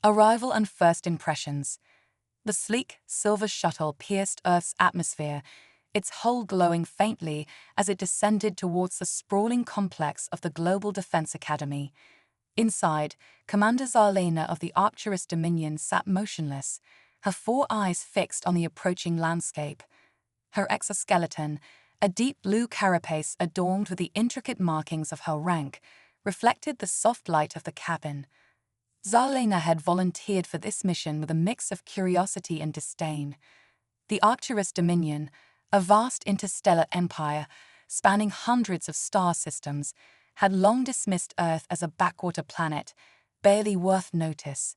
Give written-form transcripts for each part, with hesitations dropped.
Arrival and first impressions. The sleek, silver shuttle pierced Earth's atmosphere, its hull glowing faintly as it descended towards the sprawling complex of the Global Defense Academy. Inside, Commander Zarlena of the Arcturus Dominion sat motionless, her four eyes fixed on the approaching landscape. Her exoskeleton, a deep blue carapace adorned with the intricate markings of her rank, reflected the soft light of the cabin. Zarlena had volunteered for this mission with a mix of curiosity and disdain. The Arcturus Dominion, a vast interstellar empire spanning hundreds of star systems, had long dismissed Earth as a backwater planet, barely worth notice.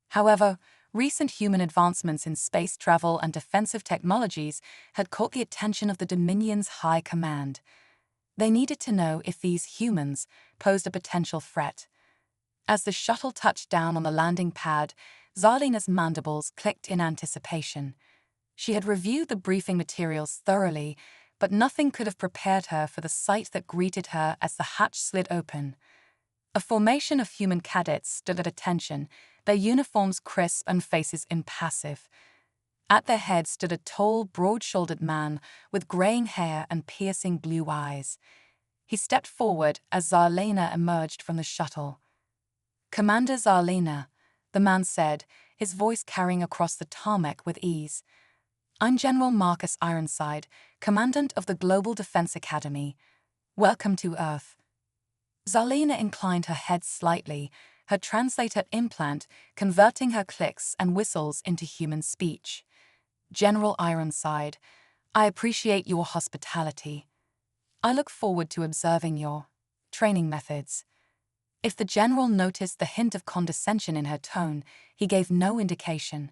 However, recent human advancements in space travel and defensive technologies had caught the attention of the Dominion's high command. They needed to know if these humans posed a potential threat. As the shuttle touched down on the landing pad, Zarlena's mandibles clicked in anticipation. She had reviewed the briefing materials thoroughly, but nothing could have prepared her for the sight that greeted her as the hatch slid open. A formation of human cadets stood at attention, their uniforms crisp and faces impassive. At their head stood a tall, broad-shouldered man with graying hair and piercing blue eyes. He stepped forward as Zarlena emerged from the shuttle. "Commander Zarlena," the man said, his voice carrying across the tarmac with ease. "I'm General Marcus Ironside, Commandant of the Global Defense Academy. Welcome to Earth." Zarlena inclined her head slightly, her translator implant converting her clicks and whistles into human speech. "General Ironside, I appreciate your hospitality. I look forward to observing your training methods." If the general noticed the hint of condescension in her tone, he gave no indication.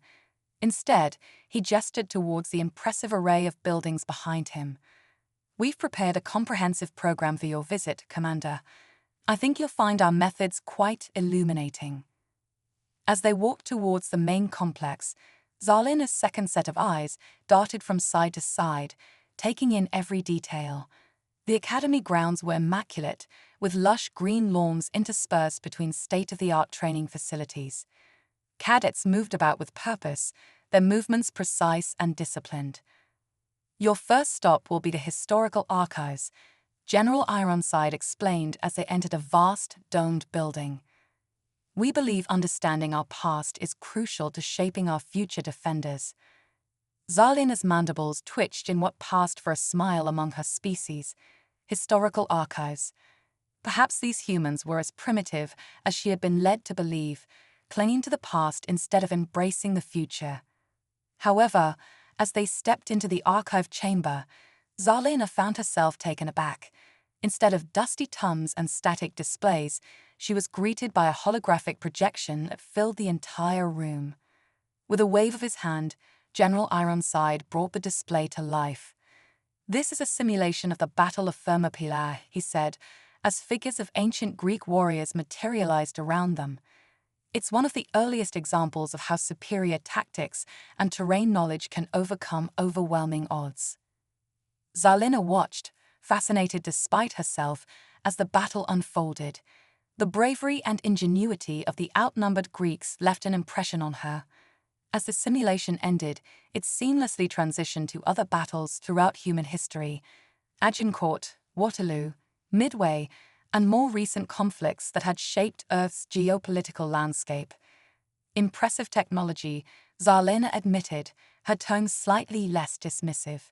Instead, he gestured towards the impressive array of buildings behind him. "We've prepared a comprehensive program for your visit, Commander. I think you'll find our methods quite illuminating." As they walked towards the main complex, Zarlena's second set of eyes darted from side to side, taking in every detail. The academy grounds were immaculate, with lush green lawns interspersed between state-of-the-art training facilities. Cadets moved about with purpose, their movements precise and disciplined. "Your first stop will be the historical archives," General Ironside explained as they entered a vast, domed building. "We believe understanding our past is crucial to shaping our future defenders." Zarlena's mandibles twitched in what passed for a smile among her species. Historical archives. Perhaps these humans were as primitive as she had been led to believe, clinging to the past instead of embracing the future. However, as they stepped into the archive chamber, Zarlena found herself taken aback. Instead of dusty tums and static displays, she was greeted by a holographic projection that filled the entire room. With a wave of his hand, General Ironside brought the display to life. "This is a simulation of the Battle of Thermopylae," he said, as figures of ancient Greek warriors materialized around them. "It's one of the earliest examples of how superior tactics and terrain knowledge can overcome overwhelming odds." Zarlena watched, fascinated despite herself, as the battle unfolded. The bravery and ingenuity of the outnumbered Greeks left an impression on her. As the simulation ended, it seamlessly transitioned to other battles throughout human history: Agincourt, Waterloo, Midway, and more recent conflicts that had shaped Earth's geopolitical landscape. "Impressive technology," Zarlena admitted, her tone slightly less dismissive.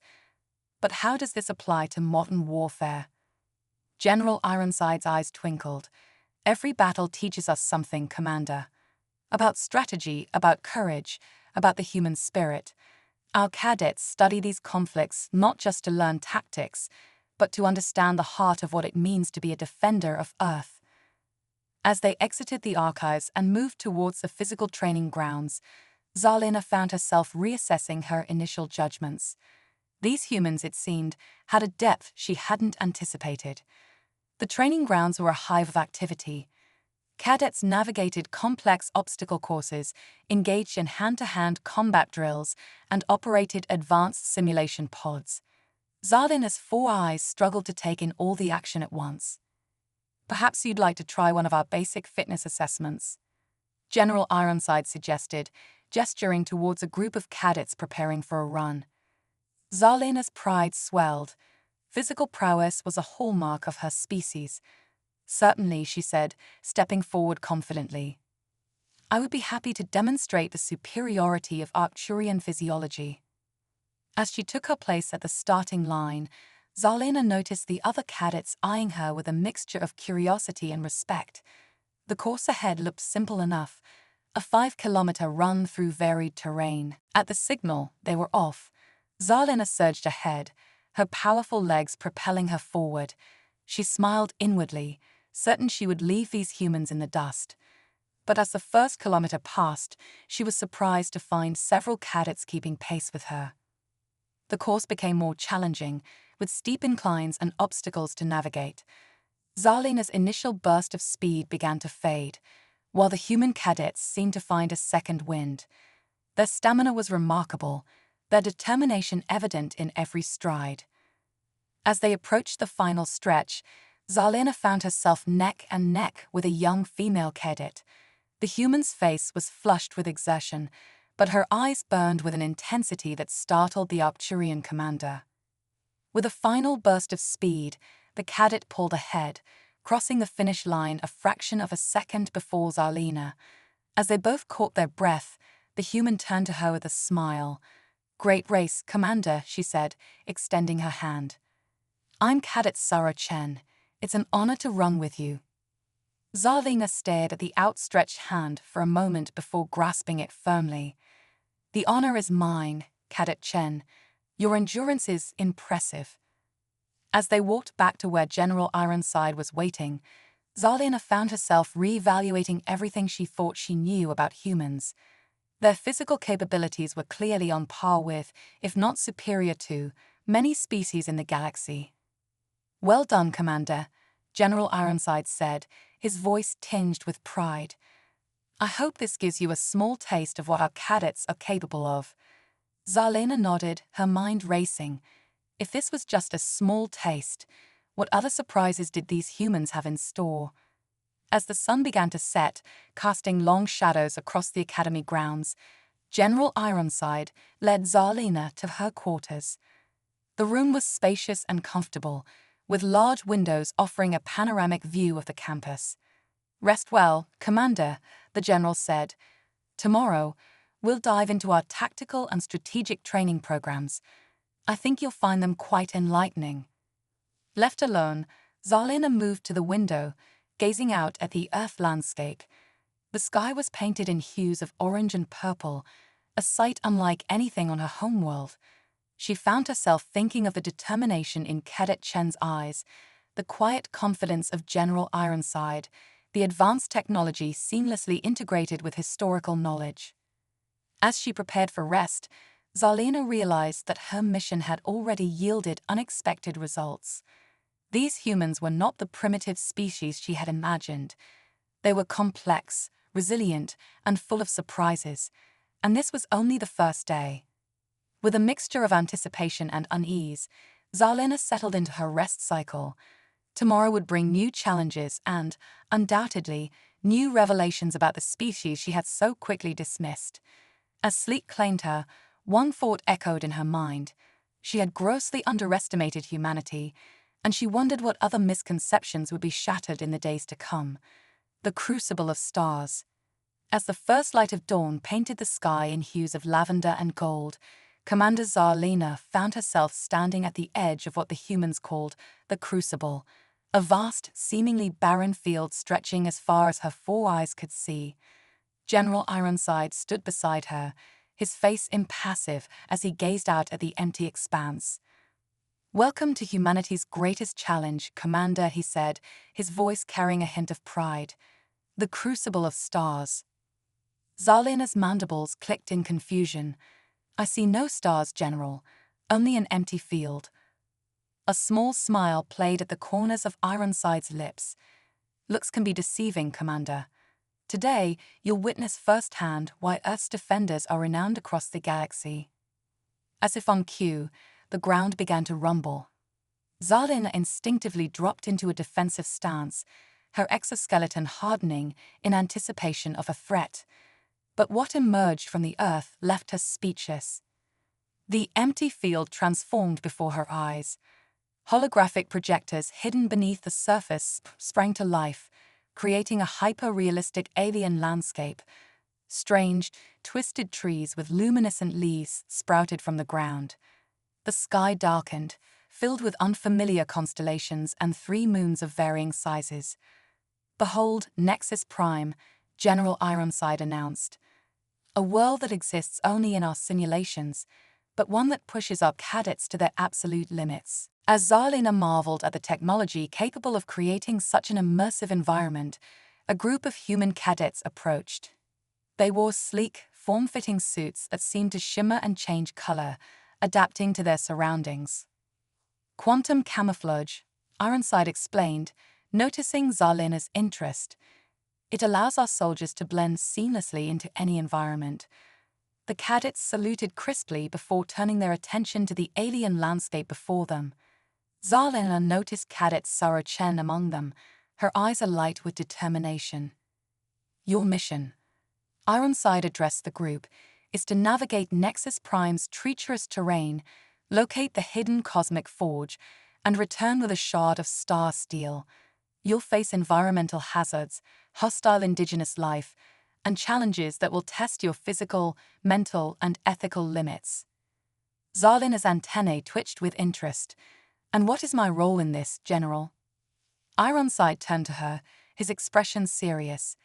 "But how does this apply to modern warfare?" General Ironside's eyes twinkled. "Every battle teaches us something, Commander. About strategy, about courage, about the human spirit. Our cadets study these conflicts not just to learn tactics, but to understand the heart of what it means to be a defender of Earth." As they exited the archives and moved towards the physical training grounds, Zarlena found herself reassessing her initial judgments. These humans, it seemed, had a depth she hadn't anticipated. The training grounds were a hive of activity. Cadets navigated complex obstacle courses, engaged in hand-to-hand combat drills, and operated advanced simulation pods. Zarlena's four eyes struggled to take in all the action at once. "Perhaps you'd like to try one of our basic fitness assessments." General Ironside suggested, gesturing towards a group of cadets preparing for a run. Zarlena's pride swelled. Physical prowess was a hallmark of her species. Certainly, she said, stepping forward confidently. I would be happy to demonstrate the superiority of Arcturian physiology. As she took her place at the starting line, Zarlena noticed the other cadets eyeing her with a mixture of curiosity and respect. The course ahead looked simple enough, a 5-kilometer run through varied terrain. At the signal, they were off. Zarlena surged ahead, her powerful legs propelling her forward. She smiled inwardly, certain she would leave these humans in the dust. But as the first kilometer passed, she was surprised to find several cadets keeping pace with her. The course became more challenging, with steep inclines and obstacles to navigate. Zarlena's initial burst of speed began to fade, while the human cadets seemed to find a second wind. Their stamina was remarkable, their determination evident in every stride. As they approached the final stretch, Zarlena found herself neck and neck with a young female cadet. The human's face was flushed with exertion, but her eyes burned with an intensity that startled the Arcturian commander. With a final burst of speed, the cadet pulled ahead, crossing the finish line a fraction of a second before Zarlena. As they both caught their breath, the human turned to her with a smile. "Great race, Commander," she said, extending her hand. "I'm Cadet Sarah Chen. It's an honor to run with you." Zarlena stared at the outstretched hand for a moment before grasping it firmly. "The honor is mine, Cadet Chen. Your endurance is impressive." As they walked back to where General Ironside was waiting, Zarlena found herself re-evaluating everything she thought she knew about humans. Their physical capabilities were clearly on par with, if not superior to, many species in the galaxy. "Well done, Commander," General Ironside said, his voice tinged with pride. "I hope this gives you a small taste of what our cadets are capable of." Zarlena nodded, her mind racing. If this was just a small taste, what other surprises did these humans have in store? As the sun began to set, casting long shadows across the academy grounds, General Ironside led Zarlena to her quarters. The room was spacious and comfortable, with large windows offering a panoramic view of the campus. "Rest well, Commander," the general said. "Tomorrow, we'll dive into our tactical and strategic training programs. I think you'll find them quite enlightening." Left alone, Zarlena moved to the window, gazing out at the Earth landscape. The sky was painted in hues of orange and purple, a sight unlike anything on her homeworld. She found herself thinking of the determination in Cadet Chen's eyes, the quiet confidence of General Ironside, the advanced technology seamlessly integrated with historical knowledge. As she prepared for rest, Zarlena realized that her mission had already yielded unexpected results. These humans were not the primitive species she had imagined. They were complex, resilient, and full of surprises, and this was only the first day. With a mixture of anticipation and unease, Zarlena settled into her rest cycle. Tomorrow would bring new challenges and, undoubtedly, new revelations about the species she had so quickly dismissed. As sleep claimed her, one thought echoed in her mind. She had grossly underestimated humanity, and she wondered what other misconceptions would be shattered in the days to come. The crucible of stars. As the first light of dawn painted the sky in hues of lavender and gold, Commander Zarlena found herself standing at the edge of what the humans called the crucible, a vast, seemingly barren field stretching as far as her 4 eyes could see. General Ironside stood beside her, his face impassive as he gazed out at the empty expanse. "Welcome to humanity's greatest challenge, Commander," he said, his voice carrying a hint of pride. "The crucible of stars." Zarlena's mandibles clicked in confusion. "I see no stars, General, only an empty field." A small smile played at the corners of Ironside's lips. "Looks can be deceiving, Commander. Today, you'll witness firsthand why Earth's defenders are renowned across the galaxy." As if on cue, the ground began to rumble. Zarlena instinctively dropped into a defensive stance, her exoskeleton hardening in anticipation of a threat. But what emerged from the earth left her speechless. The empty field transformed before her eyes. Holographic projectors hidden beneath the surface sprang to life, creating a hyper-realistic alien landscape. Strange, twisted trees with luminescent leaves sprouted from the ground. The sky darkened, filled with unfamiliar constellations and 3 moons of varying sizes. "Behold, Nexus Prime," General Ironside announced. "A world that exists only in our simulations, but one that pushes our cadets to their absolute limits." As Zarlina marveled at the technology capable of creating such an immersive environment, a group of human cadets approached. They wore sleek, form-fitting suits that seemed to shimmer and change color, adapting to their surroundings. "Quantum camouflage," Ironside explained, noticing Zarlina's interest. "It allows our soldiers to blend seamlessly into any environment." The cadets saluted crisply before turning their attention to the alien landscape before them. Zarlina noticed Cadet Sarah Chen among them, her eyes alight with determination. "Your mission," Ironside addressed the group, "is to navigate Nexus Prime's treacherous terrain, locate the hidden cosmic forge, and return with a shard of star steel. You'll face environmental hazards, hostile indigenous life, and challenges that will test your physical, mental, and ethical limits." Zarlina's antennae twitched with interest. "And what is my role in this, General?" Ironside turned to her, his expression serious.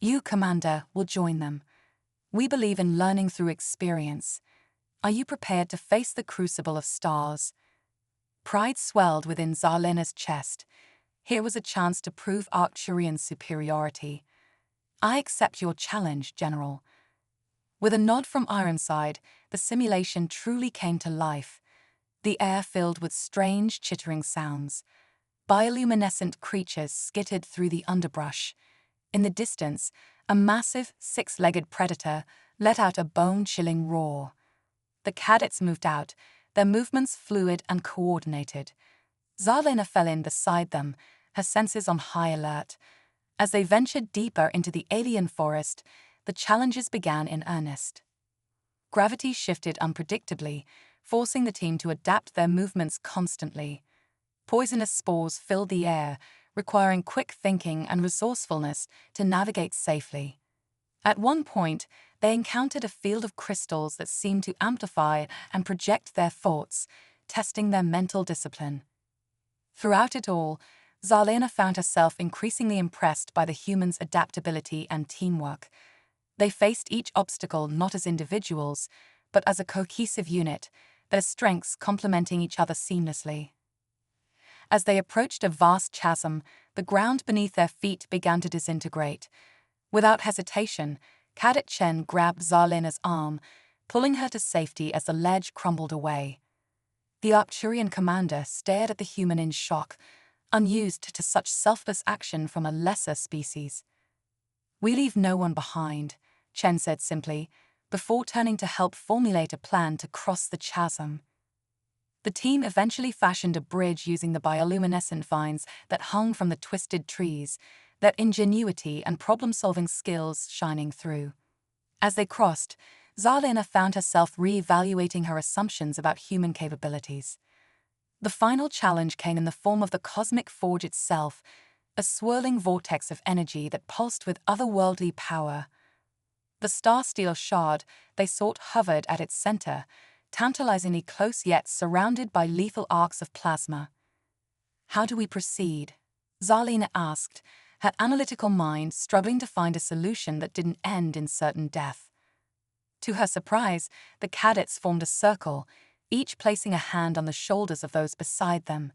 "You, Commander, will join them. We believe in learning through experience. Are you prepared to face the crucible of stars?" Pride swelled within Zarlina's chest. Here was a chance to prove Arcturian superiority. "I accept your challenge, General." With a nod from Ironside, the simulation truly came to life. The air filled with strange, chittering sounds. Bioluminescent creatures skittered through the underbrush. In the distance, a massive, 6-legged predator let out a bone-chilling roar. The cadets moved out, their movements fluid and coordinated. Zarlina fell in beside them, her senses on high alert. As they ventured deeper into the alien forest, the challenges began in earnest. Gravity shifted unpredictably, forcing the team to adapt their movements constantly. Poisonous spores filled the air, requiring quick thinking and resourcefulness to navigate safely. At one point, they encountered a field of crystals that seemed to amplify and project their thoughts, testing their mental discipline. Throughout it all, Zarlina found herself increasingly impressed by the humans' adaptability and teamwork. They faced each obstacle not as individuals, but as a cohesive unit, their strengths complementing each other seamlessly. As they approached a vast chasm, the ground beneath their feet began to disintegrate. Without hesitation, Cadet Chen grabbed Zarlina's arm, pulling her to safety as the ledge crumbled away. The Arcturian commander stared at the human in shock, unused to such selfless action from a lesser species. "We leave no one behind," Chen said simply, before turning to help formulate a plan to cross the chasm. The team eventually fashioned a bridge using the bioluminescent vines that hung from the twisted trees, their ingenuity and problem-solving skills shining through. As they crossed, Zarlina found herself re-evaluating her assumptions about human capabilities. The final challenge came in the form of the cosmic forge itself, a swirling vortex of energy that pulsed with otherworldly power. The star-steel shard they sought hovered at its center, tantalizingly close yet surrounded by lethal arcs of plasma. "How do we proceed?" Zarlina asked, her analytical mind struggling to find a solution that didn't end in certain death. To her surprise, the cadets formed a circle, each placing a hand on the shoulders of those beside them.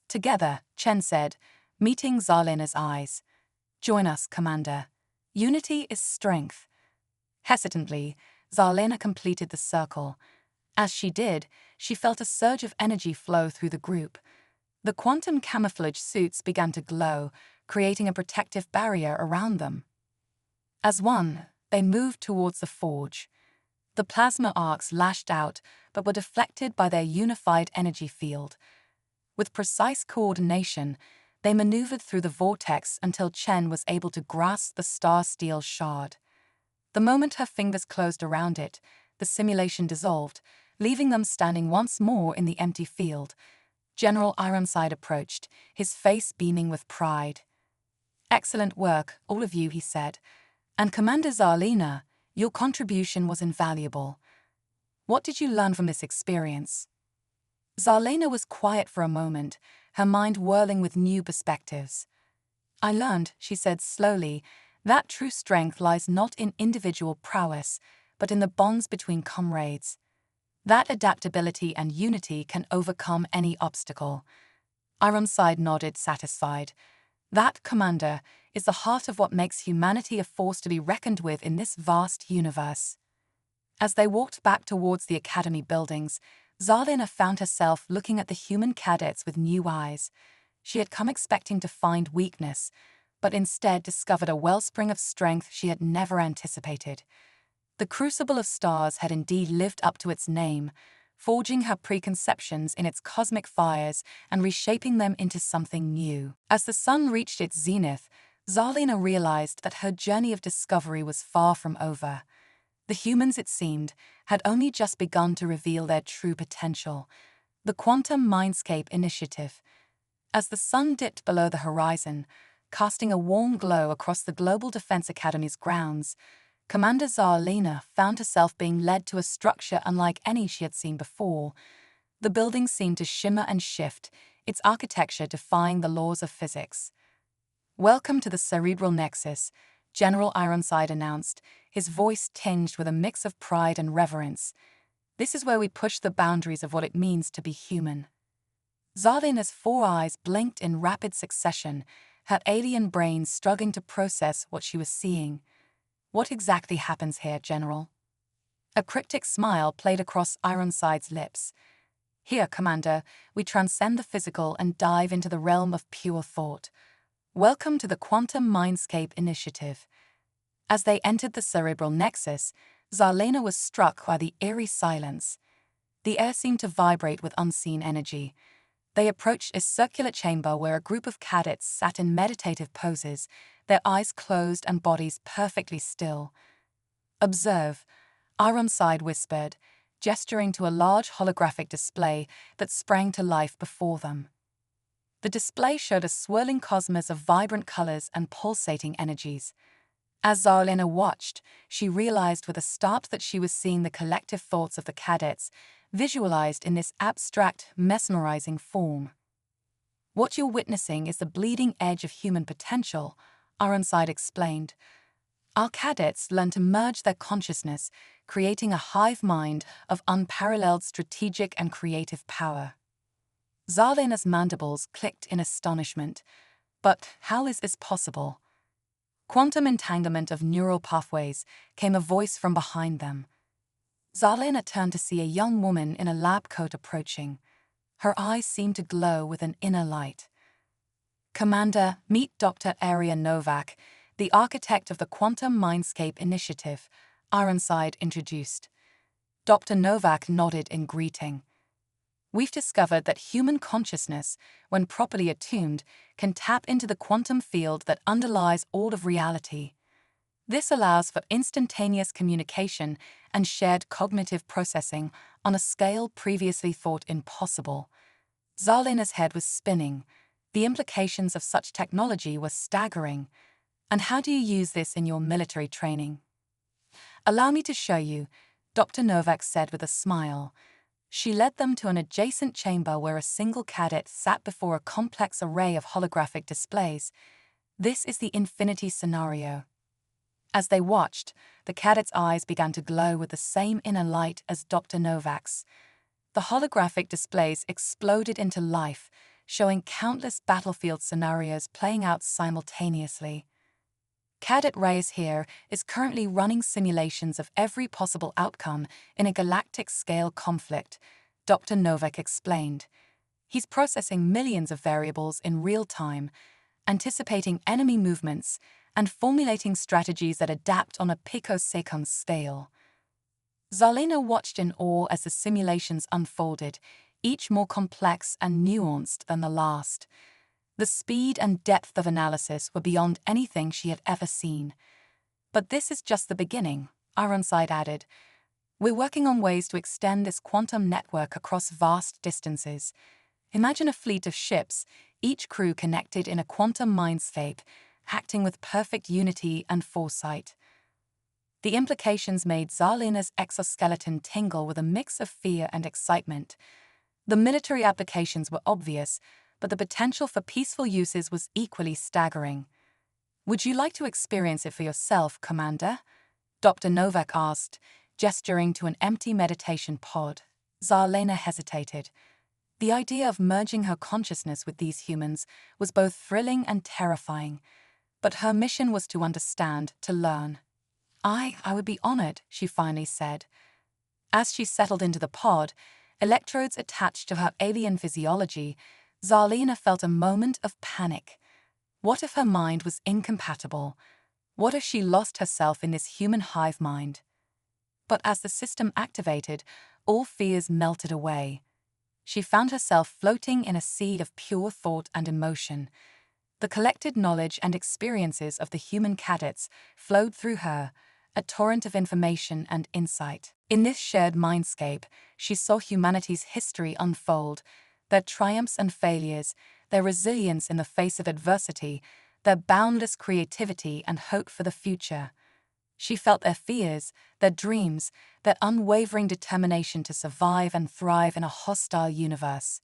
Together, Chen said, meeting Zarlina's eyes, "Join us, Commander. Unity is strength." Hesitantly, Zarlina completed the circle. As she did, she felt a surge of energy flow through the group. The quantum camouflage suits began to glow, creating a protective barrier around them. As one, they moved towards the forge. The plasma arcs lashed out, but were deflected by their unified energy field. With precise coordination, They maneuvered through the vortex until Chen was able to grasp the star steel shard. The moment her fingers closed around it, the simulation dissolved, leaving them standing once more in the empty field. General Ironside approached, his face beaming with pride. "Excellent work, all of you," he said. "And Commander Zarlina, your contribution was invaluable. What did you learn from this experience?" Zarlina was quiet for a moment, her mind whirling with new perspectives. "I learned," she said slowly, "that true strength lies not in individual prowess, but in the bonds between comrades. That adaptability and unity can overcome any obstacle." Ironside nodded, satisfied. "That, Commander, is the heart of what makes humanity a force to be reckoned with in this vast universe." As they walked back towards the academy buildings, Zarlina found herself looking at the human cadets with new eyes. She had come expecting to find weakness, but instead discovered a wellspring of strength she had never anticipated. The Crucible of Stars had indeed lived up to its name, forging her preconceptions in its cosmic fires and reshaping them into something new. As the sun reached its zenith, Zarlina realized that her journey of discovery was far from over. The humans, it seemed, had only just begun to reveal their true potential. The Quantum Mindscape Initiative. As the sun dipped below the horizon, casting a warm glow across the Global Defense Academy's grounds, Commander Zarlina found herself being led to a structure unlike any she had seen before. The building seemed to shimmer and shift, its architecture defying the laws of physics. "Welcome to the Cerebral Nexus," General Ironside announced, his voice tinged with a mix of pride and reverence. "This is where we push the boundaries of what it means to be human." Zarlina's 4 eyes blinked in rapid succession, her alien brain struggling to process what she was seeing. "What exactly happens here, General?" A cryptic smile played across Ironside's lips. "Here, Commander, we transcend the physical and dive into the realm of pure thought. Welcome to the Quantum Mindscape Initiative." As they entered the Cerebral Nexus, Zarlina was struck by the eerie silence. The air seemed to vibrate with unseen energy. They approached a circular chamber where a group of cadets sat in meditative poses, their eyes closed and bodies perfectly still. "Observe," Ironside whispered, gesturing to a large holographic display that sprang to life before them. The display showed a swirling cosmos of vibrant colors and pulsating energies. As Zarlina watched, she realized with a start that she was seeing the collective thoughts of the cadets, visualized in this abstract, mesmerizing form. "What you're witnessing is the bleeding edge of human potential," Ironside explained. "Our cadets learn to merge their consciousness, creating a hive mind of unparalleled strategic and creative power." Zarlina's mandibles clicked in astonishment. "But how is this possible?" "Quantum entanglement of neural pathways," came a voice from behind them. Zarlina turned to see a young woman in a lab coat approaching. Her eyes seemed to glow with an inner light. "Commander, meet Dr. Aria Novak, the architect of the Quantum Mindscape Initiative," Ironside introduced. Dr. Novak nodded in greeting. "We've discovered that human consciousness, when properly attuned, can tap into the quantum field that underlies all of reality. This allows for instantaneous communication and shared cognitive processing on a scale previously thought impossible." Zarlina's head was spinning. The implications of such technology were staggering. "And how do you use this in your military training?" "Allow me to show you," Dr. Novak said with a smile. She led them to an adjacent chamber where a single cadet sat before a complex array of holographic displays. "This is the infinity scenario." As they watched, the cadet's eyes began to glow with the same inner light as Dr. Novak's. The holographic displays exploded into life, showing countless battlefield scenarios playing out simultaneously. "Cadet Reyes here is currently running simulations of every possible outcome in a galactic-scale conflict," Dr. Novak explained. "He's processing millions of variables in real time, anticipating enemy movements, and formulating strategies that adapt on a picosecond scale." Zarlina watched in awe as the simulations unfolded, each more complex and nuanced than the last. The speed and depth of analysis were beyond anything she had ever seen. But this is just the beginning, Ironside added. We're working on ways to extend this quantum network across vast distances. Imagine a fleet of ships, each crew connected in a quantum mindscape, acting with perfect unity and foresight. The implications made Zarlena's exoskeleton tingle with a mix of fear and excitement. The military applications were obvious, but the potential for peaceful uses was equally staggering. Would you like to experience it for yourself, Commander? Dr. Novak asked, gesturing to an empty meditation pod. Zarlena hesitated. The idea of merging her consciousness with these humans was both thrilling and terrifying, but her mission was to understand, to learn. I would be honored, she finally said. As she settled into the pod, electrodes attached to her alien physiology, Zarlena felt a moment of panic. What if her mind was incompatible? What if she lost herself in this human hive mind? But as the system activated, all fears melted away. She found herself floating in a sea of pure thought and emotion. The collected knowledge and experiences of the human cadets flowed through her, a torrent of information and insight. In this shared mindscape, she saw humanity's history unfold, their triumphs and failures, their resilience in the face of adversity, their boundless creativity and hope for the future. She felt their fears, their dreams, their unwavering determination to survive and thrive in a hostile universe.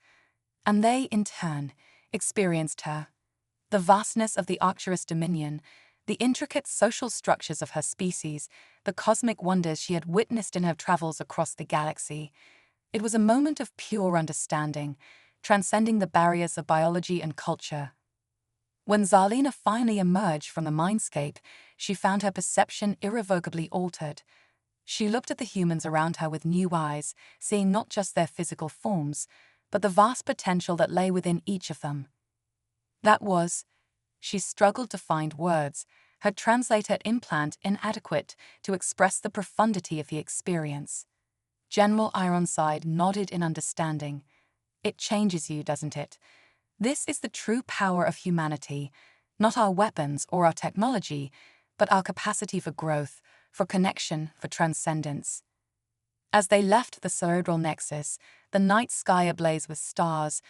And they, in turn, experienced her. The vastness of the Arcturus dominion, the intricate social structures of her species, the cosmic wonders she had witnessed in her travels across the galaxy. It was a moment of pure understanding, transcending the barriers of biology and culture. When Zarlena finally emerged from the mindscape, she found her perception irrevocably altered. She looked at the humans around her with new eyes, seeing not just their physical forms, but the vast potential that lay within each of them. She struggled to find words, her translator implant inadequate to express the profundity of the experience. General Ironside nodded in understanding. It changes you, doesn't it? This is the true power of humanity, not our weapons or our technology, but our capacity for growth, for connection, for transcendence. As they left the cerebral nexus, the night sky ablaze with stars,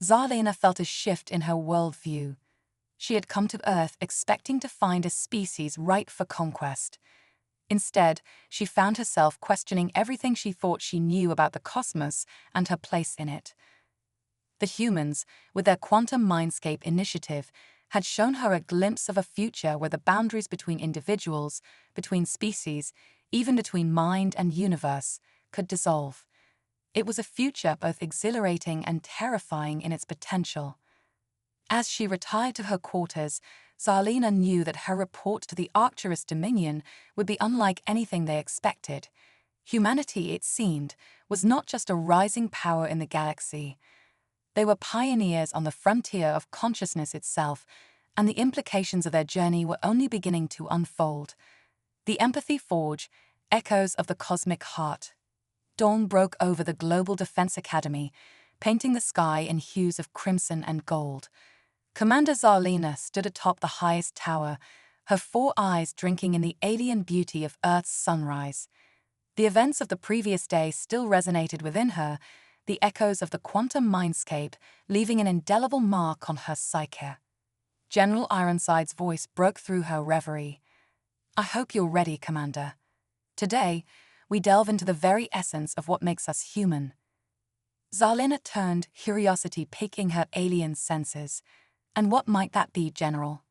Zarlena felt a shift in her worldview. She had come to Earth expecting to find a species ripe for conquest. Instead, she found herself questioning everything she thought she knew about the cosmos and her place in it. The humans, with their quantum mindscape initiative, had shown her a glimpse of a future where the boundaries between individuals, between species, even between mind and universe, could dissolve. It was a future both exhilarating and terrifying in its potential. As she retired to her quarters, Zarlena knew that her report to the Arcturus Dominion would be unlike anything they expected. Humanity, it seemed, was not just a rising power in the galaxy. They were pioneers on the frontier of consciousness itself, and the implications of their journey were only beginning to unfold. The Empathy Forge, echoes of the cosmic heart. Dawn broke over the Global Defense Academy, painting the sky in hues of crimson and gold. Commander Zarlena stood atop the highest tower, her 4 eyes drinking in the alien beauty of Earth's sunrise. The events of the previous day still resonated within her, the echoes of the quantum mindscape leaving an indelible mark on her psyche. General Ironside's voice broke through her reverie. I hope you're ready, Commander. Today, we delve into the very essence of what makes us human. Zarlena turned, curiosity piquing her alien senses. And what might that be, General?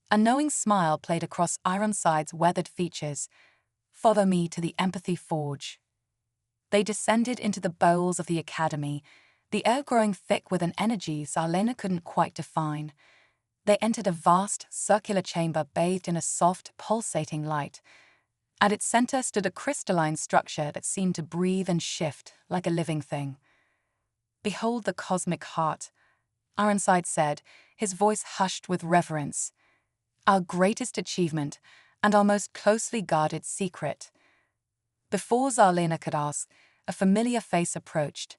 A knowing smile played across Ironside's weathered features. Follow me to the Empathy Forge. They descended into the bowels of the Academy, the air growing thick with an energy Zarlena couldn't quite define. They entered a vast, circular chamber bathed in a soft, pulsating light. At its center stood a crystalline structure that seemed to breathe and shift like a living thing. Behold the cosmic heart, Ironside said, his voice hushed with reverence. Our greatest achievement and our most closely guarded secret. Before Zarlena could ask, a familiar face approached,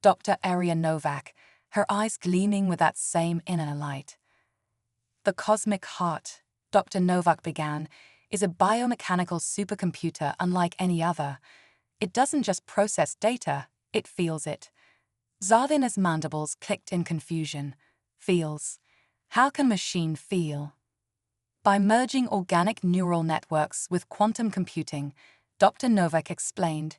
Dr. Novak, her eyes gleaming with that same inner light. The cosmic heart, Dr. Novak began, is a biomechanical supercomputer unlike any other. It doesn't just process data, it feels it. Zarlina's mandibles clicked in confusion. Feels. How can machine feel? By merging organic neural networks with quantum computing, Dr. Novak explained,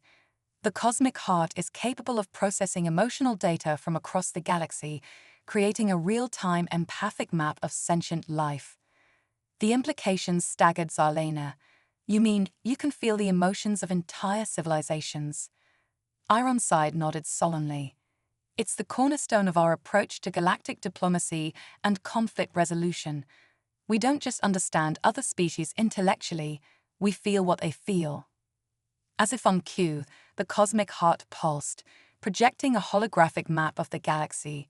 the cosmic heart is capable of processing emotional data from across the galaxy, creating a real-time empathic map of sentient life. The implications staggered Zarlina. You mean you can feel the emotions of entire civilizations? Ironside nodded solemnly. It's the cornerstone of our approach to galactic diplomacy and conflict resolution. We don't just understand other species intellectually, we feel what they feel. As if on cue, the cosmic heart pulsed, projecting a holographic map of the galaxy.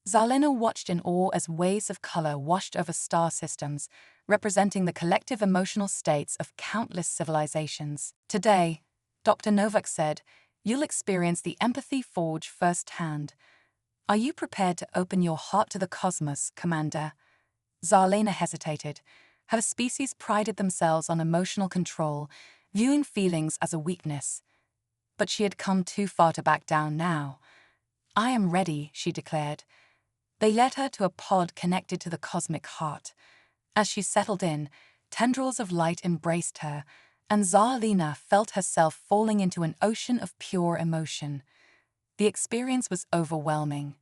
Zarlina watched in awe as waves of color washed over star systems, representing the collective emotional states of countless civilizations. Today, Dr. Novak said, you'll experience the empathy forge firsthand. Are you prepared to open your heart to the cosmos, Commander? Zarlina hesitated. Her species prided themselves on emotional control, viewing feelings as a weakness. But she had come too far to back down now. I am ready, she declared. They led her to a pod connected to the cosmic heart. As she settled in, tendrils of light embraced her, and Zarlina felt herself falling into an ocean of pure emotion. The experience was overwhelming.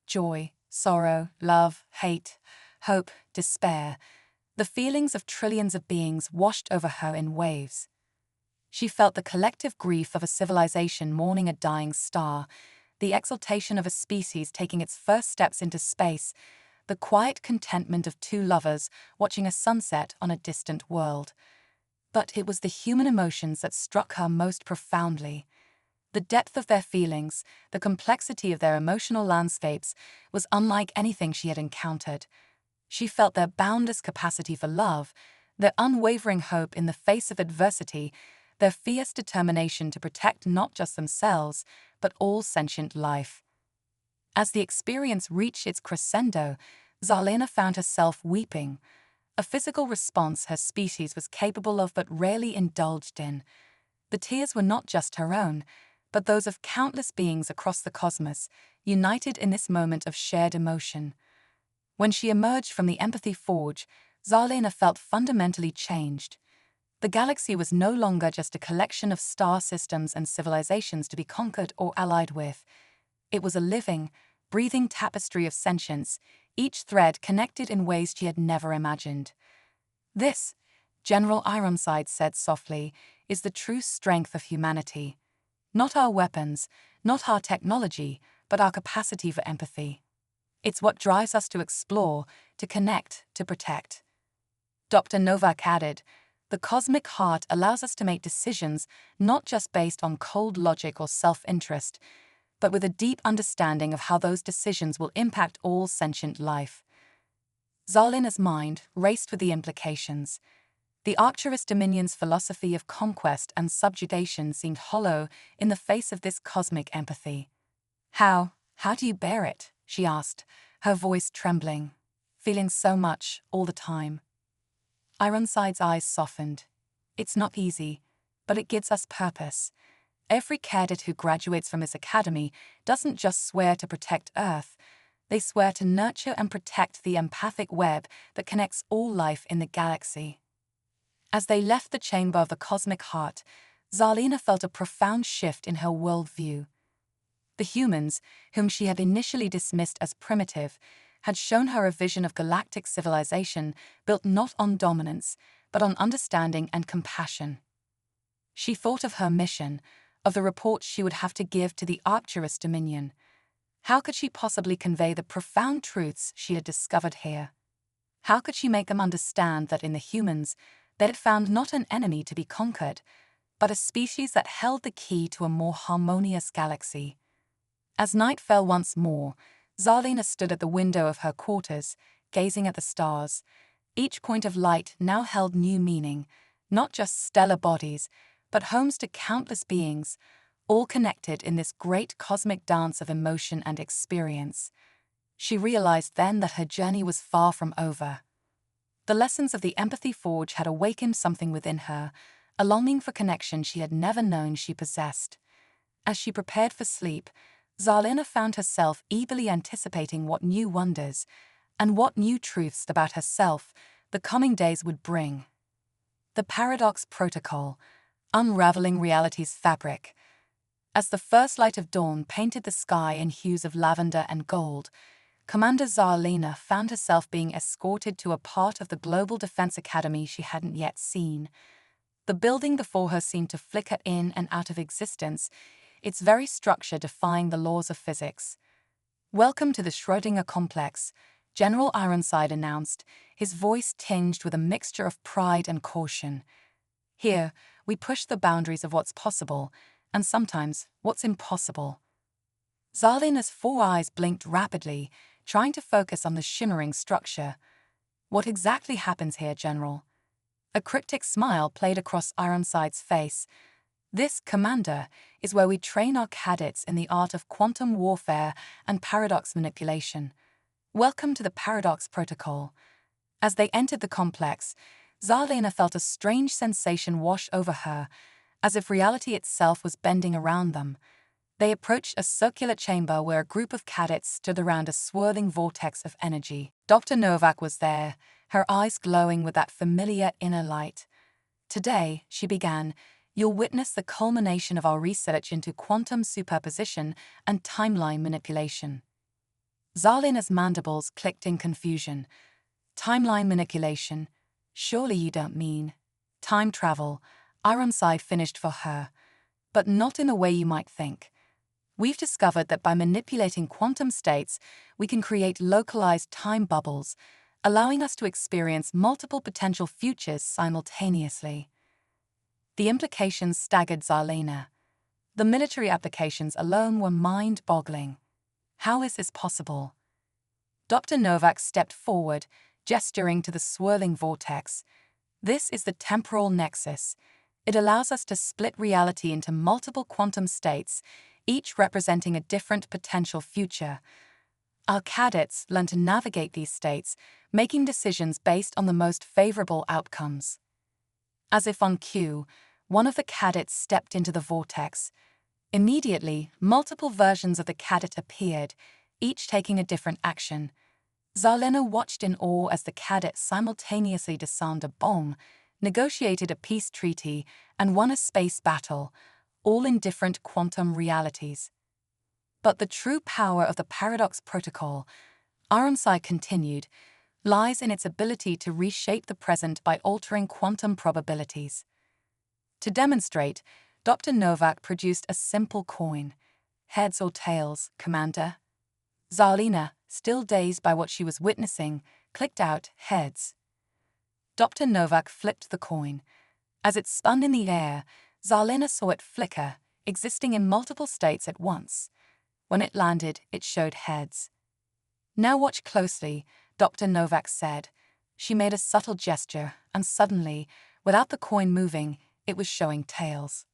Joy, sorrow, love, hate, hope, despair. The feelings of trillions of beings washed over her in waves. She felt the collective grief of a civilization mourning a dying star, the exultation of a species taking its first steps into space, the quiet contentment of two lovers watching a sunset on a distant world. But it was the human emotions that struck her most profoundly. The depth of their feelings, the complexity of their emotional landscapes, was unlike anything she had encountered. She felt their boundless capacity for love, their unwavering hope in the face of adversity, their fierce determination to protect not just themselves, but all sentient life. As the experience reached its crescendo, Zarlina found herself weeping, a physical response her species was capable of but rarely indulged in. The tears were not just her own, but those of countless beings across the cosmos, united in this moment of shared emotion. When she emerged from the empathy forge, Zarlina felt fundamentally changed. The galaxy was no longer just a collection of star systems and civilizations to be conquered or allied with. It was a living, breathing tapestry of sentience, each thread connected in ways she had never imagined. This, General Ironside said softly, is the true strength of humanity. Not our weapons, not our technology, but our capacity for empathy. It's what drives us to explore, to connect, to protect. Dr. Novak added, the cosmic heart allows us to make decisions not just based on cold logic or self-interest, but with a deep understanding of how those decisions will impact all sentient life. Zarlina's mind raced with the implications. The Arcturus Dominion's philosophy of conquest and subjugation seemed hollow in the face of this cosmic empathy. How do you bear it? She asked, her voice trembling. Feeling so much, all the time. Ironside's eyes softened. It's not easy, but it gives us purpose. Every cadet who graduates from this academy doesn't just swear to protect Earth, they swear to nurture and protect the empathic web that connects all life in the galaxy. As they left the chamber of the cosmic heart, Zarlina felt a profound shift in her worldview. The humans, whom she had initially dismissed as primitive, had shown her a vision of galactic civilization built not on dominance, but on understanding and compassion. She thought of her mission, of the reports she would have to give to the Arcturus Dominion. How could she possibly convey the profound truths she had discovered here? How could she make them understand that in the humans, they had found not an enemy to be conquered, but a species that held the key to a more harmonious galaxy? As night fell once more, Zarlina stood at the window of her quarters, gazing at the stars. Each point of light now held new meaning, not just stellar bodies, but homes to countless beings, all connected in this great cosmic dance of emotion and experience. She realized then that her journey was far from over. The lessons of the Empathy Forge had awakened something within her, a longing for connection she had never known she possessed. As she prepared for sleep, Zarlina found herself eagerly anticipating what new wonders and what new truths about herself the coming days would bring. The Paradox Protocol, unraveling reality's fabric. As the first light of dawn painted the sky in hues of lavender and gold, Commander Zarlina found herself being escorted to a part of the Global Defense Academy she hadn't yet seen. The building before her seemed to flicker in and out of existence, its very structure defying the laws of physics. "Welcome to the Schrödinger complex," General Ironside announced, his voice tinged with a mixture of pride and caution. "Here, we push the boundaries of what's possible, and sometimes what's impossible." Zarlina's four eyes blinked rapidly, trying to focus on the shimmering structure. "What exactly happens here, General?" A cryptic smile played across Ironside's face. "This, Commander, is where we train our cadets in the art of quantum warfare and paradox manipulation. Welcome to the Paradox Protocol." As they entered the complex, Zarlina felt a strange sensation wash over her, as if reality itself was bending around them. They approached a circular chamber where a group of cadets stood around a swirling vortex of energy. Dr. Novak was there, her eyes glowing with that familiar inner light. "Today," she began, "you'll witness the culmination of our research into quantum superposition and timeline manipulation." Zarlina's mandibles clicked in confusion. "Timeline manipulation? Surely you don't mean time travel," Ironside finished for her. "But not in the way you might think. We've discovered that by manipulating quantum states, we can create localized time bubbles, allowing us to experience multiple potential futures simultaneously." The implications staggered Zarlina. The military applications alone were mind-boggling. How is this possible? Dr. Novak stepped forward, gesturing to the swirling vortex. "This is the temporal nexus. It allows us to split reality into multiple quantum states, each representing a different potential future. Our cadets learn to navigate these states, making decisions based on the most favorable outcomes." As if on cue, one of the cadets stepped into the vortex. Immediately, multiple versions of the cadet appeared, each taking a different action. Zarlina watched in awe as the cadet simultaneously disarmed a bomb, negotiated a peace treaty, and won a space battle, all in different quantum realities. But the true power of the Paradox Protocol, Ironside continued, lies in its ability to reshape the present by altering quantum probabilities. To demonstrate, Dr. Novak produced a simple coin. "Heads or tails, Commander?" Zarlina, still dazed by what she was witnessing, clicked out heads. Dr. Novak flipped the coin. As it spun in the air, Zarlina saw it flicker, existing in multiple states at once. When it landed, it showed heads. "Now watch closely," Dr. Novak said. She made a subtle gesture, and suddenly, without the coin moving, it was showing tails.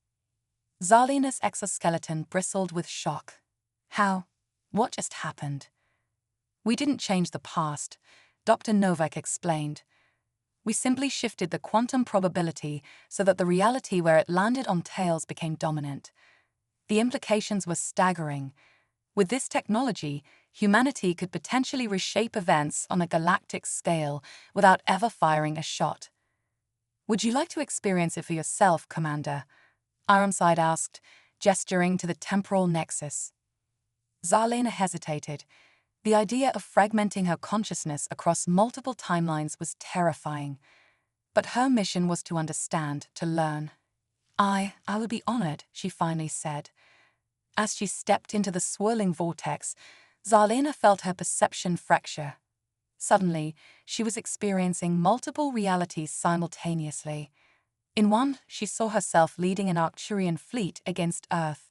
Zarlina's exoskeleton bristled with shock. "How? What just happened?" "We didn't change the past," Dr. Novak explained. "We simply shifted the quantum probability so that the reality where it landed on tails became dominant." The implications were staggering. With this technology, humanity could potentially reshape events on a galactic scale without ever firing a shot. "Would you like to experience it for yourself, Commander?" Ironside asked, gesturing to the temporal nexus. Zarlina hesitated. The idea of fragmenting her consciousness across multiple timelines was terrifying. But her mission was to understand, to learn. I would be honored," she finally said. As she stepped into the swirling vortex, Zarlina felt her perception fracture. Suddenly, she was experiencing multiple realities simultaneously. In one, she saw herself leading an Arcturian fleet against Earth.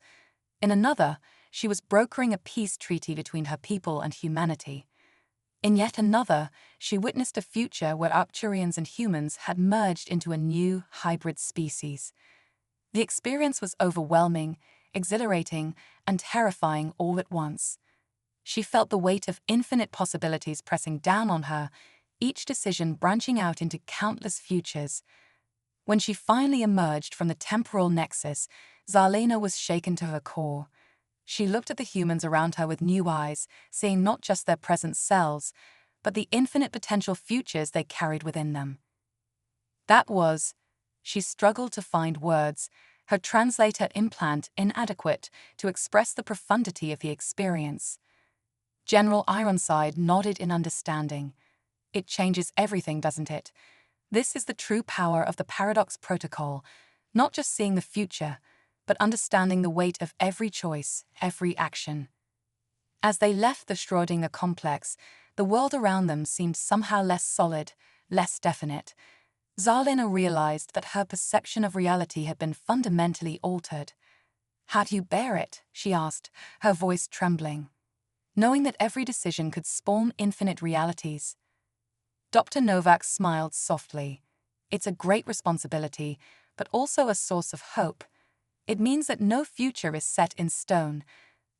In another, she was brokering a peace treaty between her people and humanity. In yet another, she witnessed a future where Arcturians and humans had merged into a new, hybrid species. The experience was overwhelming, exhilarating, and terrifying all at once. She felt the weight of infinite possibilities pressing down on her, each decision branching out into countless futures. When she finally emerged from the temporal nexus, Zarlena was shaken to her core. She looked at the humans around her with new eyes, seeing not just their present selves, but the infinite potential futures they carried within them. She struggled to find words, her translator implant inadequate to express the profundity of the experience. General Ironside nodded in understanding. It changes everything, doesn't it? This is the true power of the Paradox Protocol, not just seeing the future, but understanding the weight of every choice, every action. As they left the Schrödinger complex, the world around them seemed somehow less solid, less definite. Zarlena realized that her perception of reality had been fundamentally altered. "How do you bear it?" she asked, her voice trembling. "Knowing that every decision could spawn infinite realities." Dr. Novak smiled softly. "It's a great responsibility, but also a source of hope. It means that no future is set in stone.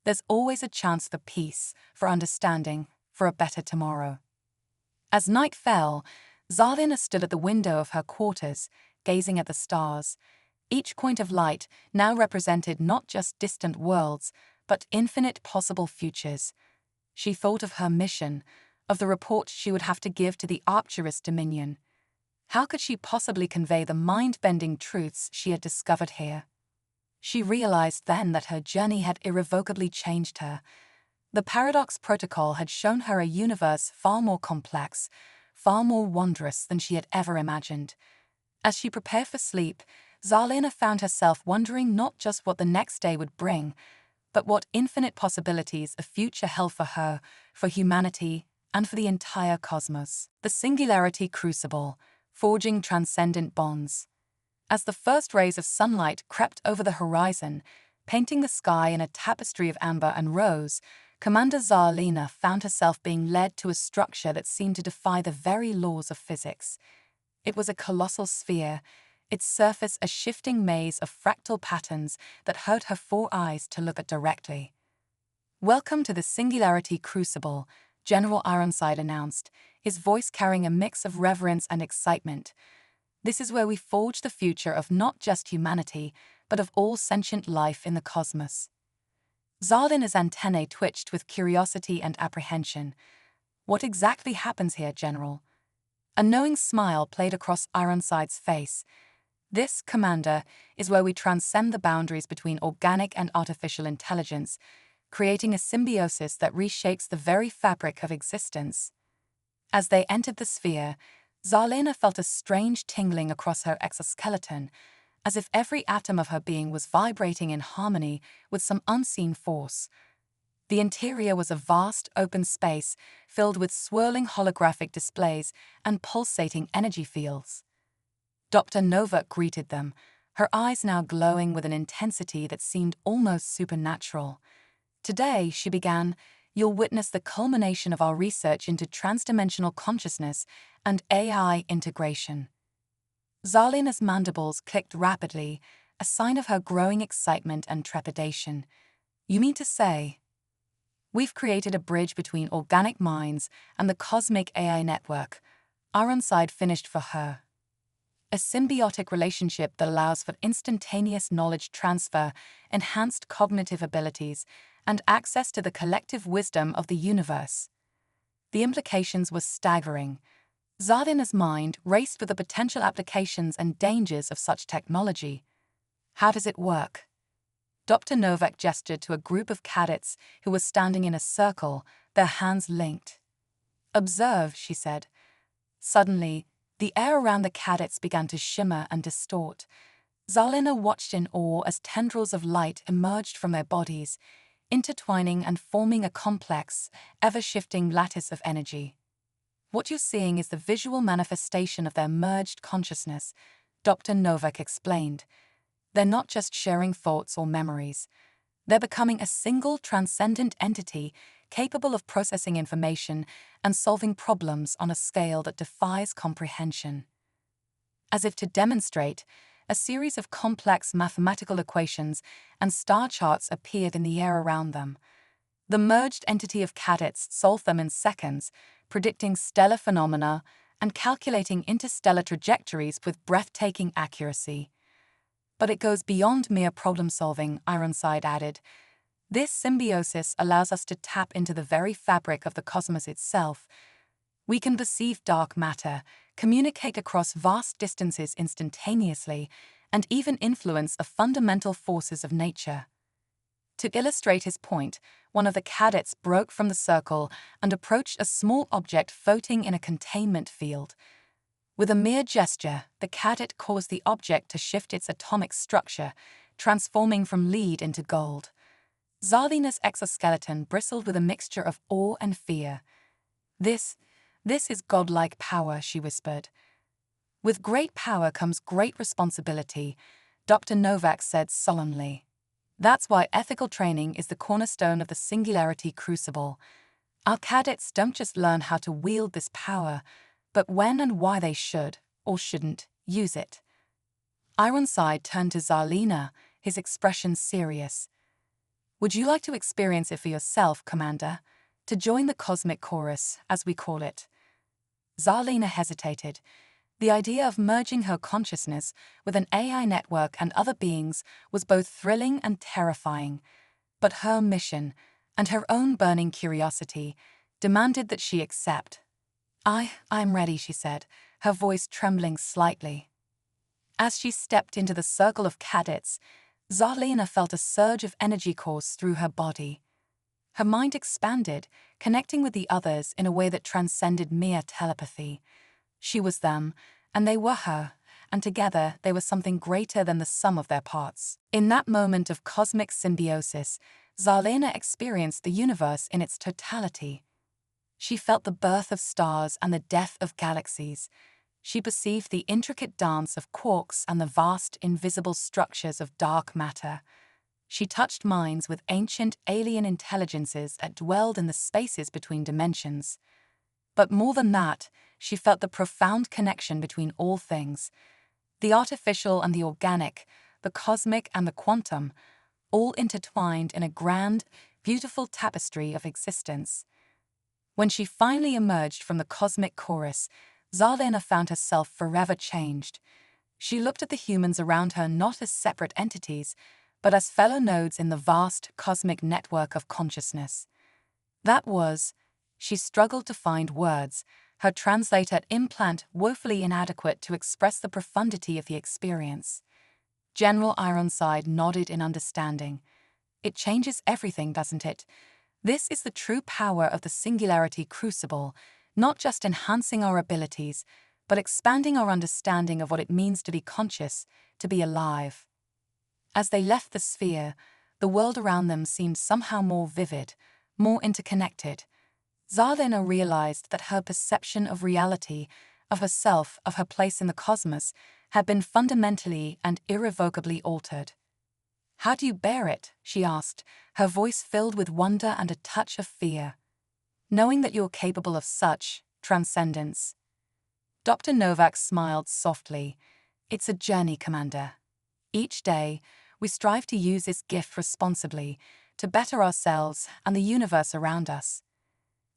There's always a chance for peace, for understanding, for a better tomorrow." As night fell, Zarlena stood at the window of her quarters, gazing at the stars. Each point of light now represented not just distant worlds, but infinite possible futures. She thought of her mission, of the report she would have to give to the Arcturus Dominion. How could she possibly convey the mind-bending truths she had discovered here? She realized then that her journey had irrevocably changed her. The Paradox Protocol had shown her a universe far more complex, far more wondrous than she had ever imagined. As she prepared for sleep, Zarlena found herself wondering not just what the next day would bring, but what infinite possibilities a future held for her, for humanity, and for the entire cosmos. The Singularity Crucible, forging transcendent bonds. As the first rays of sunlight crept over the horizon, painting the sky in a tapestry of amber and rose, Commander Zarlena found herself being led to a structure that seemed to defy the very laws of physics. It was a colossal sphere, its surface a shifting maze of fractal patterns that hurt her four eyes to look at directly. "Welcome to the Singularity Crucible," General Ironside announced, his voice carrying a mix of reverence and excitement. "This is where we forge the future of not just humanity, but of all sentient life in the cosmos." Zarlena's antennae twitched with curiosity and apprehension. "What exactly happens here, General?" A knowing smile played across Ironside's face. "This, Commander, is where we transcend the boundaries between organic and artificial intelligence, creating a symbiosis that reshapes the very fabric of existence." As they entered the sphere, Zarlena felt a strange tingling across her exoskeleton, as if every atom of her being was vibrating in harmony with some unseen force. The interior was a vast, open space filled with swirling holographic displays and pulsating energy fields. Dr. Novak greeted them, her eyes now glowing with an intensity that seemed almost supernatural. "Today," she began, "you'll witness the culmination of our research into transdimensional consciousness and AI integration." Zarlena's mandibles clicked rapidly, a sign of her growing excitement and trepidation. "You mean to say?" "We've created a bridge between organic minds and the cosmic AI network," Ironside finished for her. "A symbiotic relationship that allows for instantaneous knowledge transfer, enhanced cognitive abilities, and access to the collective wisdom of the universe." The implications were staggering. Zarlena's mind raced with the potential applications and dangers of such technology. "How does it work?" Dr. Novak gestured to a group of cadets who were standing in a circle, their hands linked. "Observe," she said. Suddenly, the air around the cadets began to shimmer and distort. Zarlena watched in awe as tendrils of light emerged from their bodies, intertwining and forming a complex, ever-shifting lattice of energy. "What you're seeing is the visual manifestation of their merged consciousness," Dr. Novak explained. "They're not just sharing thoughts or memories. They're becoming a single transcendent entity capable of processing information and solving problems on a scale that defies comprehension." As if to demonstrate, a series of complex mathematical equations and star charts appeared in the air around them. The merged entity of cadets solved them in seconds, predicting stellar phenomena and calculating interstellar trajectories with breathtaking accuracy. But it goes beyond mere problem-solving, Ironside added. This symbiosis allows us to tap into the very fabric of the cosmos itself. We can perceive dark matter, communicate across vast distances instantaneously, and even influence the fundamental forces of nature. To illustrate his point, one of the cadets broke from the circle and approached a small object floating in a containment field. With a mere gesture, the cadet caused the object to shift its atomic structure, transforming from lead into gold. Zarlina's exoskeleton bristled with a mixture of awe and fear. This is godlike power, she whispered. With great power comes great responsibility, Dr. Novak said solemnly. That's why ethical training is the cornerstone of the Singularity Crucible. Our cadets don't just learn how to wield this power, but when and why they should, or shouldn't, use it. Ironside turned to Zarlina, his expression serious. Would you like to experience it for yourself, Commander? To join the cosmic chorus, as we call it? Zarlina hesitated. The idea of merging her consciousness with an AI network and other beings was both thrilling and terrifying. But her mission, and her own burning curiosity, demanded that she accept. I'm ready, she said, her voice trembling slightly. As she stepped into the circle of cadets, Zarlina felt a surge of energy course through her body. Her mind expanded, connecting with the others in a way that transcended mere telepathy. She was them, and they were her, and together they were something greater than the sum of their parts. In that moment of cosmic symbiosis, Zarlina experienced the universe in its totality. She felt the birth of stars and the death of galaxies. She perceived the intricate dance of quarks and the vast, invisible structures of dark matter. She touched minds with ancient alien intelligences that dwelled in the spaces between dimensions. But more than that, she felt the profound connection between all things. The artificial and the organic, the cosmic and the quantum, all intertwined in a grand, beautiful tapestry of existence. When she finally emerged from the cosmic chorus, Zarlina found herself forever changed. She looked at the humans around her not as separate entities, but as fellow nodes in the vast cosmic network of consciousness. She struggled to find words, her translator implant woefully inadequate to express the profundity of the experience. General Ironside nodded in understanding. It changes everything, doesn't it? This is the true power of the Singularity Crucible, not just enhancing our abilities, but expanding our understanding of what it means to be conscious, to be alive. As they left the sphere, the world around them seemed somehow more vivid, more interconnected. Zarlina realized that her perception of reality, of herself, of her place in the cosmos, had been fundamentally and irrevocably altered. "How do you bear it?" she asked, her voice filled with wonder and a touch of fear. "Knowing that you're capable of such transcendence." Dr. Novak smiled softly. "It's a journey, Commander. Each day, we strive to use this gift responsibly, to better ourselves and the universe around us.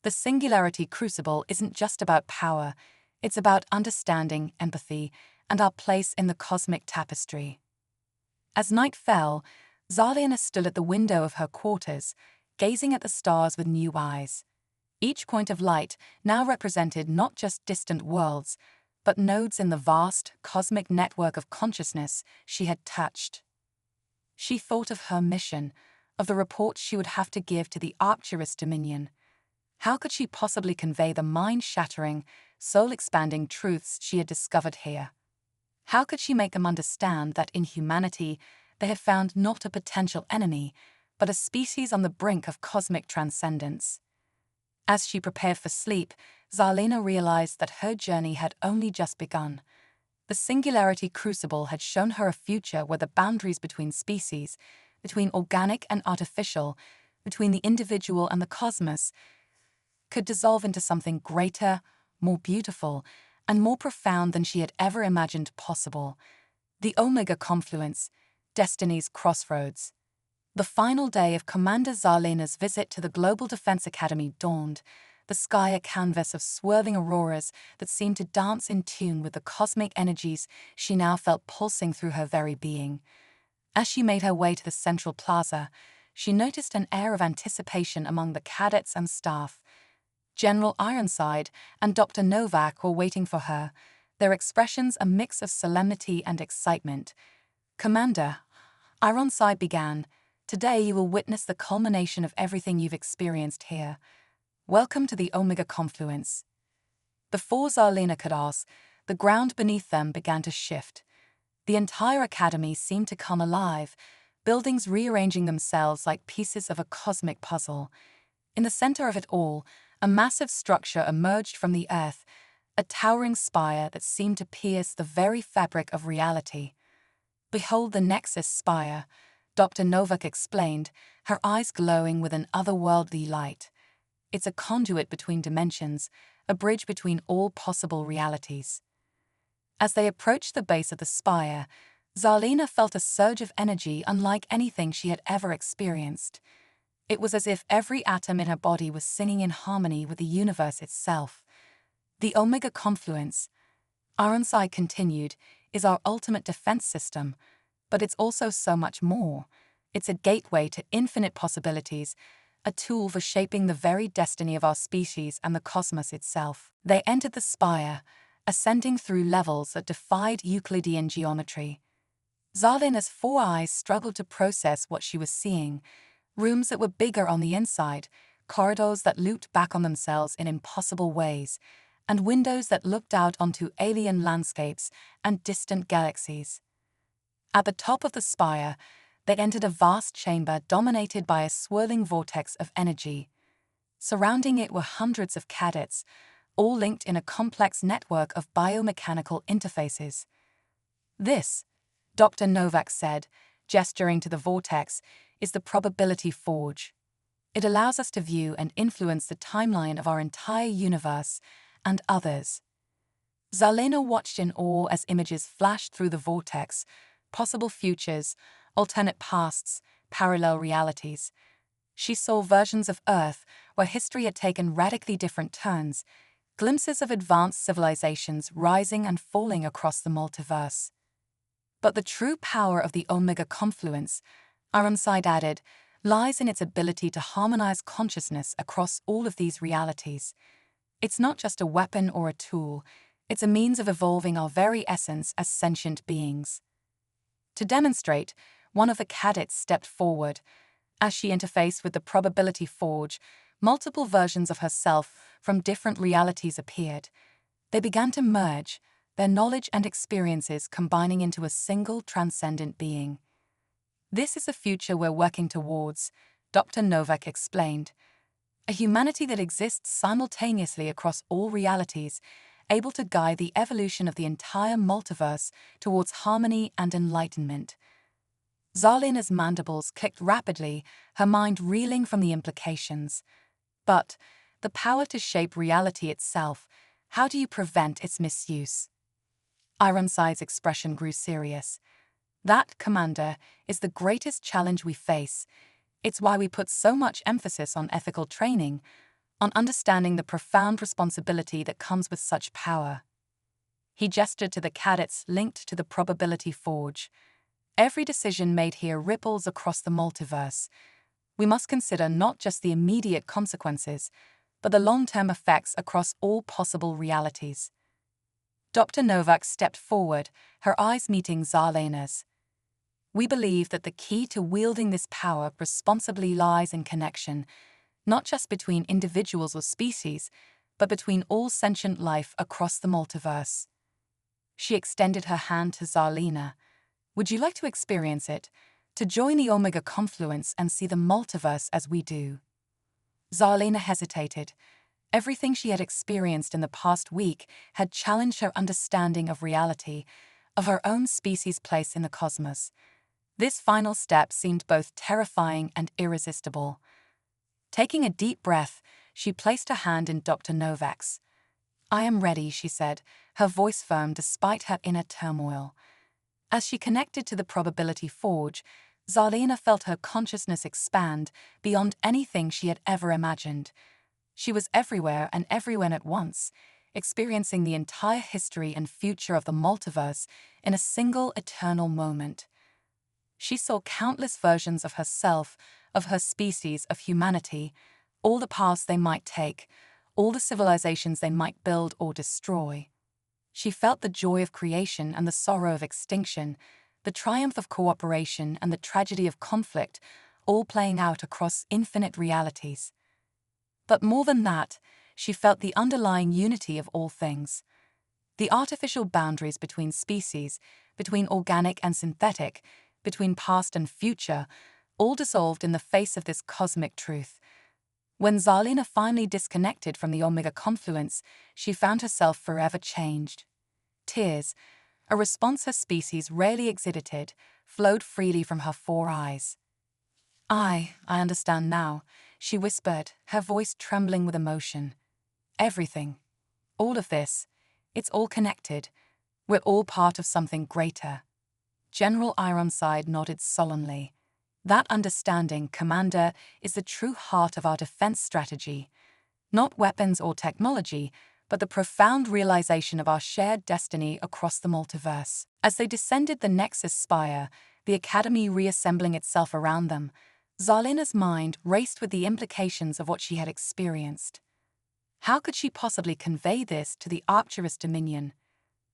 The Singularity Crucible isn't just about power, it's about understanding, empathy, and our place in the cosmic tapestry." As night fell, Zarlina stood at the window of her quarters, gazing at the stars with new eyes. Each point of light now represented not just distant worlds, but nodes in the vast, cosmic network of consciousness she had touched. She thought of her mission, of the reports she would have to give to the Arcturus Dominion. How could she possibly convey the mind-shattering, soul-expanding truths she had discovered here? How could she make them understand that in humanity they had found not a potential enemy, but a species on the brink of cosmic transcendence? As she prepared for sleep, Zarlina realized that her journey had only just begun. The Singularity Crucible had shown her a future where the boundaries between species, between organic and artificial, between the individual and the cosmos, could dissolve into something greater, more beautiful, and more profound than she had ever imagined possible. The Omega Confluence, Destiny's Crossroads. The final day of Commander Zarlena's visit to the Global Defense Academy dawned, the sky a canvas of swirling auroras that seemed to dance in tune with the cosmic energies she now felt pulsing through her very being. As she made her way to the central plaza, she noticed an air of anticipation among the cadets and staff. General Ironside and Dr. Novak were waiting for her, their expressions a mix of solemnity and excitement. "Commander," Ironside began, "today you will witness the culmination of everything you've experienced here. Welcome to the Omega Confluence." Before Zarlena could ask, the ground beneath them began to shift. The entire academy seemed to come alive, buildings rearranging themselves like pieces of a cosmic puzzle. In the center of it all, a massive structure emerged from the earth, a towering spire that seemed to pierce the very fabric of reality. "Behold the Nexus Spire," Dr. Novak explained, her eyes glowing with an otherworldly light. "It's a conduit between dimensions, a bridge between all possible realities." As they approached the base of the spire, Zarlena felt a surge of energy unlike anything she had ever experienced. It was as if every atom in her body was singing in harmony with the universe itself. "The Omega Confluence," Ironside continued, "is our ultimate defense system, but it's also so much more. It's a gateway to infinite possibilities, a tool for shaping the very destiny of our species and the cosmos itself." They entered the spire, ascending through levels that defied Euclidean geometry. Zarlena's four eyes struggled to process what she was seeing: rooms that were bigger on the inside, corridors that looped back on themselves in impossible ways, and windows that looked out onto alien landscapes and distant galaxies. At the top of the spire, they entered a vast chamber dominated by a swirling vortex of energy. Surrounding it were hundreds of cadets, all linked in a complex network of biomechanical interfaces. "This," Dr. Novak said, gesturing to the vortex, "is the probability forge. It allows us to view and influence the timeline of our entire universe and others." Zarlena watched in awe as images flashed through the vortex: possible futures, alternate pasts, parallel realities. She saw versions of Earth where history had taken radically different turns, glimpses of advanced civilizations rising and falling across the multiverse. But the true power of the Omega Confluence, Ironside added, lies in its ability to harmonize consciousness across all of these realities. It's not just a weapon or a tool, it's a means of evolving our very essence as sentient beings. To demonstrate, one of the cadets stepped forward. As she interfaced with the probability forge, multiple versions of herself from different realities appeared. They began to merge, their knowledge and experiences combining into a single transcendent being. "This is the future we're working towards," Dr. Novak explained. "A humanity that exists simultaneously across all realities, able to guide the evolution of the entire multiverse towards harmony and enlightenment." Zarlena's mandibles clicked rapidly, her mind reeling from the implications. But the power to shape reality itself, how do you prevent its misuse? Ironside's expression grew serious. "That, Commander, is the greatest challenge we face. It's why we put so much emphasis on ethical training, on understanding the profound responsibility that comes with such power." He gestured to the cadets linked to the probability forge. "Every decision made here ripples across the multiverse. We must consider not just the immediate consequences, but the long-term effects across all possible realities." Dr. Novak stepped forward, her eyes meeting Zarlena's. "We believe that the key to wielding this power responsibly lies in connection, not just between individuals or species, but between all sentient life across the multiverse." She extended her hand to Zarlena. "Would you like to experience it? To join the Omega Confluence and see the multiverse as we do?" Zarlena hesitated. Everything she had experienced in the past week had challenged her understanding of reality, of her own species' place in the cosmos. This final step seemed both terrifying and irresistible. Taking a deep breath, she placed her hand in Dr. Novak's. "I am ready," she said, her voice firm despite her inner turmoil. As she connected to the probability forge, Zarlena felt her consciousness expand beyond anything she had ever imagined. She was everywhere and everywhere at once, experiencing the entire history and future of the multiverse in a single eternal moment. She saw countless versions of herself, of her species, of humanity, all the paths they might take, all the civilizations they might build or destroy. She felt the joy of creation and the sorrow of extinction, the triumph of cooperation and the tragedy of conflict, all playing out across infinite realities. But more than that, she felt the underlying unity of all things. The artificial boundaries between species, between organic and synthetic, between past and future, all dissolved in the face of this cosmic truth. When Zarlena finally disconnected from the Omega confluence, she found herself forever changed. Tears, a response her species rarely exhibited, flowed freely from her 4 eyes. I understand now," she whispered, her voice trembling with emotion. "Everything. All of this. It's all connected. We're all part of something greater." General Ironside nodded solemnly. "That understanding, Commander, is the true heart of our defense strategy. Not weapons or technology, but the profound realization of our shared destiny across the multiverse." As they descended the Nexus spire, the Academy reassembling itself around them, Zarlena's mind raced with the implications of what she had experienced. How could she possibly convey this to the Arcturus Dominion?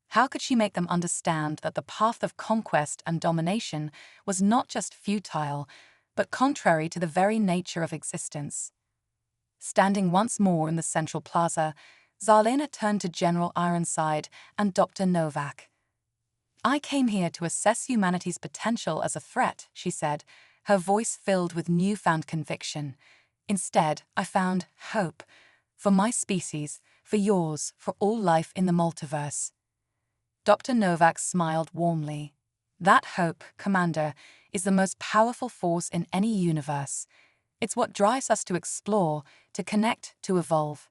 How could she make them understand that the path of conquest and domination was not just futile, but contrary to the very nature of existence? Standing once more in the central plaza, Zarlena turned to General Ironside and Dr. Novak. "I came here to assess humanity's potential as a threat," she said, her voice filled with newfound conviction. "Instead, I found hope. For my species, for yours, for all life in the multiverse." Dr. Novak smiled warmly. "That hope, Commander, is the most powerful force in any universe. It's what drives us to explore, to connect, to evolve."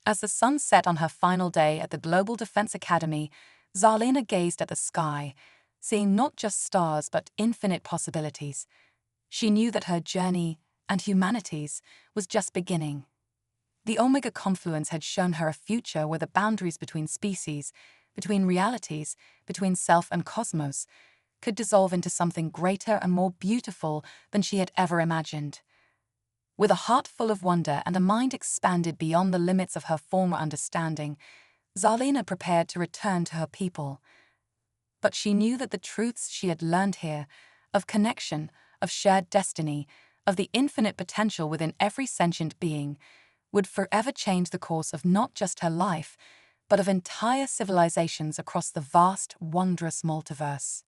As the sun set on her final day at the Global Defense Academy, Zarlena gazed at the sky, seeing not just stars but infinite possibilities. She knew that her journey, and humanity's, was just beginning. The Omega confluence had shown her a future where the boundaries between species, between realities, between self and cosmos, could dissolve into something greater and more beautiful than she had ever imagined. With a heart full of wonder and a mind expanded beyond the limits of her former understanding, Zarlena prepared to return to her people. But she knew that the truths she had learned here, of connection, of shared destiny, of the infinite potential within every sentient being, would forever change the course of not just her life, but of entire civilizations across the vast, wondrous multiverse.